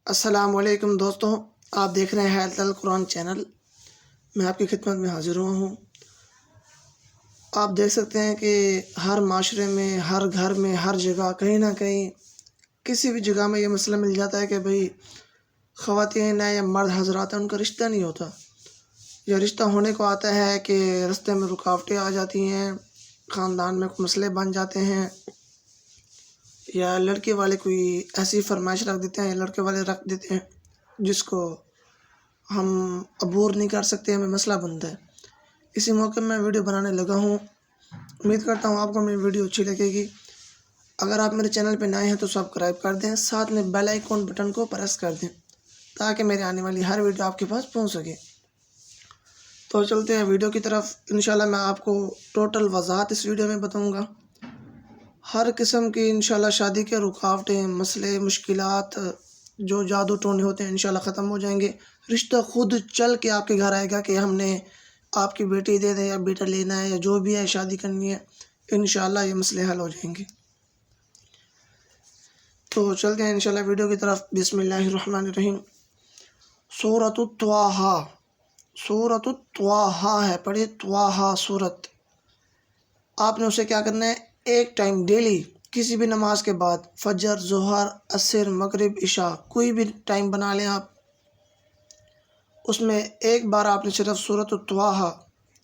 السلام علیکم دوستوں، آپ دیکھ رہے ہیں ہیلتھ القرآن چینل۔ میں آپ کی خدمت میں حاضر ہوں۔ آپ دیکھ سکتے ہیں کہ ہر معاشرے میں، ہر گھر میں، ہر جگہ کہیں نہ کہیں کسی بھی جگہ میں یہ مسئلہ مل جاتا ہے کہ بھئی خواتین ہیں یا مرد حضرات ہیں، ان کا رشتہ نہیں ہوتا، یا رشتہ ہونے کو آتا ہے کہ رستے میں رکاوٹیں آ جاتی ہیں، خاندان میں مسئلے بن جاتے ہیں، یا لڑکے والے کوئی ایسی فرمائش رکھ دیتے ہیں یا لڑکے والے رکھ دیتے ہیں جس کو ہم عبور نہیں کر سکتے، ہمیں مسئلہ بنتا ہے۔ اسی موقع میں ویڈیو بنانے لگا ہوں۔ امید کرتا ہوں آپ کو میری ویڈیو اچھی لگے گی۔ اگر آپ میرے چینل پہ نئے ہیں تو سبسکرائب کر دیں، ساتھ میں بیل آئیکن بٹن کو پریس کر دیں تاکہ میرے آنے والی ہر ویڈیو آپ کے پاس پہنچ سکے۔ تو چلتے ہیں ویڈیو کی طرف۔ انشاءاللہ میں آپ کو ٹوٹل وضاحت اس ویڈیو میں بتاؤں گا۔ ہر قسم کی انشاءاللہ شادی کے رکاوٹیں، مسئلے، مشکلات، جو جادو ٹونے ہوتے ہیں انشاءاللہ ختم ہو جائیں گے۔ رشتہ خود چل کے آپ کے گھر آئے گا کہ ہم نے آپ کی بیٹی دے دیں یا بیٹا لینا ہے یا جو بھی ہے شادی کرنی ہے، انشاءاللہ یہ مسئلے حل ہو جائیں گے۔ تو چلتے ہیں انشاءاللہ ویڈیو کی طرف۔ بسم اللہ الرحمن الرحیم۔ سورۃ الطٰہٰ، سورۃ الطٰہٰ ہے، پڑھیے طٰہٰ سورت۔ آپ نے اسے کیا کرنا ہے؟ ایک ٹائم ڈیلی کسی بھی نماز کے بعد، فجر، ظہر، عصر، مغرب، عشاء، کوئی بھی ٹائم بنا لیں آپ، اس میں ایک بار آپ نے صرف سورۃ الطٰہٰ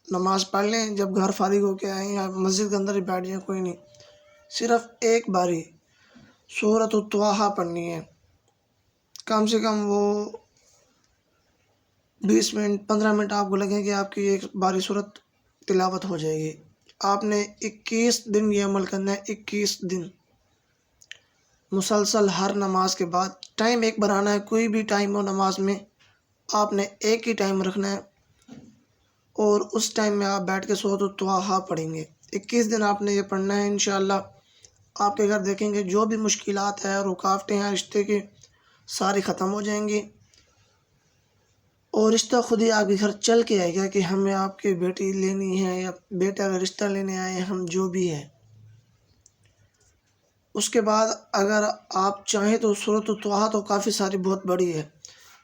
نماز پڑھ لیں۔ جب گھر فارغ ہو کے آئیں یا مسجد کے اندر ہی بیٹھ جائیں، کوئی نہیں، صرف ایک باری سورۃ الطٰہٰ پڑھنی ہے۔ کم سے کم وہ 20 منٹ 15 منٹ آپ کو لگیں گے، آپ کی ایک باری سورت تلاوت ہو جائے گی۔ آپ نے 21 دن یہ عمل کرنا ہے، 21 دن مسلسل ہر نماز کے بعد۔ ٹائم ایک بنانا ہے، کوئی بھی ٹائم ہو نماز میں آپ نے ایک ہی ٹائم رکھنا ہے، اور اس ٹائم میں آپ بیٹھ کے سورۃ الطٰہٰ پڑھیں گے۔ 21 دن آپ نے یہ پڑھنا ہے۔ انشاءاللہ آپ کے گھر دیکھیں گے جو بھی مشکلات ہیں، رکاوٹیں ہیں رشتے کی، ساری ختم ہو جائیں گی، اور رشتہ خود ہی آپ کے گھر چل کے آئے گا کہ ہمیں آپ کی بیٹی لینی ہے یا بیٹا کا رشتہ لینے آئے ہیں ہم، جو بھی ہے۔ اس کے بعد اگر آپ چاہیں تو سورۃ الطٰہٰ تو کافی ساری بہت بڑی ہے،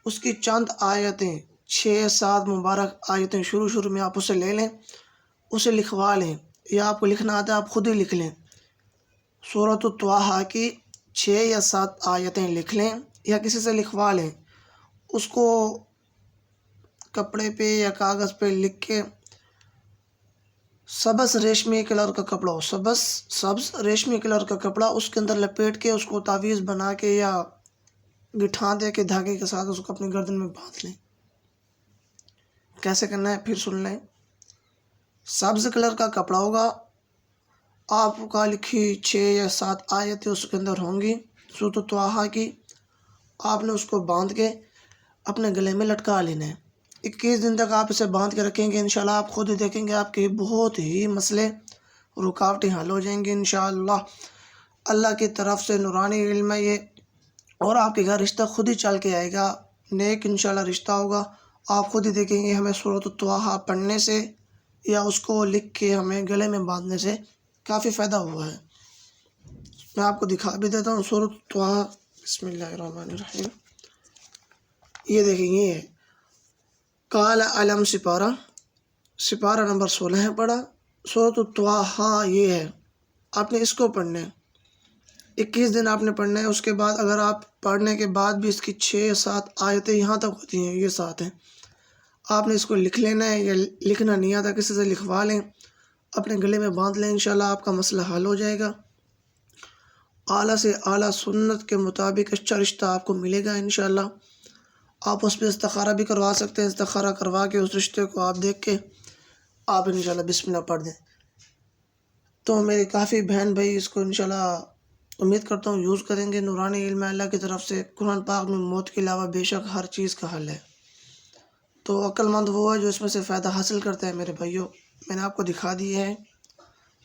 اس کی چند آیتیں، 6-7 مبارک آیتیں شروع میں آپ اسے لے لیں، اسے لکھوا لیں، یا آپ کو لکھنا آتا ہے آپ خود ہی لکھ لیں۔ سورۃ الطٰہٰ کی 6 یا 7 آیتیں لکھ لیں یا کسی سے لکھوا لیں، اس کو کپڑے پہ یا کاغذ پہ لکھ کے، سبز ریشمی کلر کا کپڑا ہو، سبز ریشمی کلر کا کپڑا، اس کے اندر لپیٹ کے اس کو تعویذ بنا کے یا گٹھا دے کے دھاگے کے ساتھ اس کو اپنی گردن میں باندھ لیں۔ کیسے کرنا ہے پھر سن لیں۔ سبز کلر کا کپڑا ہوگا، آپ کا لکھی 6 یا 7 آیتیں اس کے اندر ہوں گی سورۃ الطٰہٰ کی، آپ نے اس کو باندھ کے اپنے گلے میں لٹکا لینا ہے۔ 21 دن تک آپ اسے باندھ کے رکھیں گے، انشاءاللہ آپ خود ہی دیکھیں گے آپ کے بہت ہی مسئلے، رکاوٹیں حل ہو جائیں گی انشاءاللہ۔ اللہ کی طرف سے نورانی علم ہے یہ، اور آپ کے گھر رشتہ خود ہی چل کے آئے گا، نیک انشاءاللہ رشتہ ہوگا۔ آپ خود ہی دیکھیں گے ہمیں سورۃ الطٰہٰ پڑھنے سے یا اس کو لکھ کے ہمیں گلے میں باندھنے سے کافی فائدہ ہوا ہے۔ میں آپ کو دکھا بھی دیتا ہوں سورۃ الطٰہٰ۔ بسم اللہ الرحمن الرحیم۔ یہ دیکھیں گے، یہ کال علم سپارہ نمبر 16 ہے پڑھا۔ سورۃ الطٰہٰ یہ ہے، آپ نے اس کو پڑھنا ہے، 21 دن آپ نے پڑھنا ہے۔ اس کے بعد اگر آپ پڑھنے کے بعد بھی اس کی 6-7 آیتیں یہاں تک ہوتی ہیں، یہ 7 ہیں، آپ نے اس کو لکھ لینا ہے، یا لکھنا نہیں آتا کسی سے لکھوا لیں، اپنے گلے میں باندھ لیں، انشاءاللہ آپ کا مسئلہ حل ہو جائے گا۔ اعلیٰ سے اعلیٰ سنت کے مطابق اچھا رشتہ آپ کو ملے گا انشاءاللہ۔ آپ اس پہ استخارہ بھی کروا سکتے ہیں، استخارہ کروا کے اس رشتے کو آپ دیکھ کے آپ انشاءاللہ بسم اللہ پڑھ دیں۔ تو میرے کافی بہن بھائی اس کو انشاءاللہ امید کرتا ہوں یوز کریں گے۔ نورانی علم ہے اللہ کی طرف سے، قرآن پاک میں موت کے علاوہ بے شک ہر چیز کا حل ہے۔ تو عقل مند وہ ہے جو اس میں سے فائدہ حاصل کرتا ہے۔ میرے بھائیوں، میں نے آپ کو دکھا دیے ہیں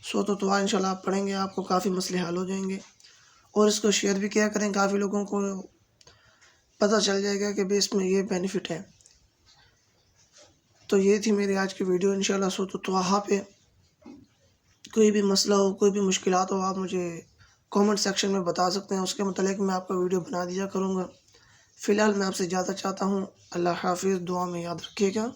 سورۃ الطٰہٰ، انشاءاللہ آپ پڑھیں گے، آپ کو کافی مسئلے حل ہو جائیں گے، اور اس کو شیئر بھی کیا کریں، کافی لوگوں کو پتہ چل جائے گا کہ بھی اس میں یہ بینیفٹ ہے۔ تو یہ تھی میری آج کی ویڈیو انشاءاللہ سورۃ الطٰہٰ پہ۔ کوئی بھی مسئلہ ہو، کوئی بھی مشکلات ہو، آپ مجھے کامنٹ سیکشن میں بتا سکتے ہیں، اس کے متعلق میں آپ کا ویڈیو بنا دیا کروں گا۔ فی الحال میں آپ سے اجازت چاہتا ہوں. اللہ حافظ. دعا میں یاد رکھیے گا.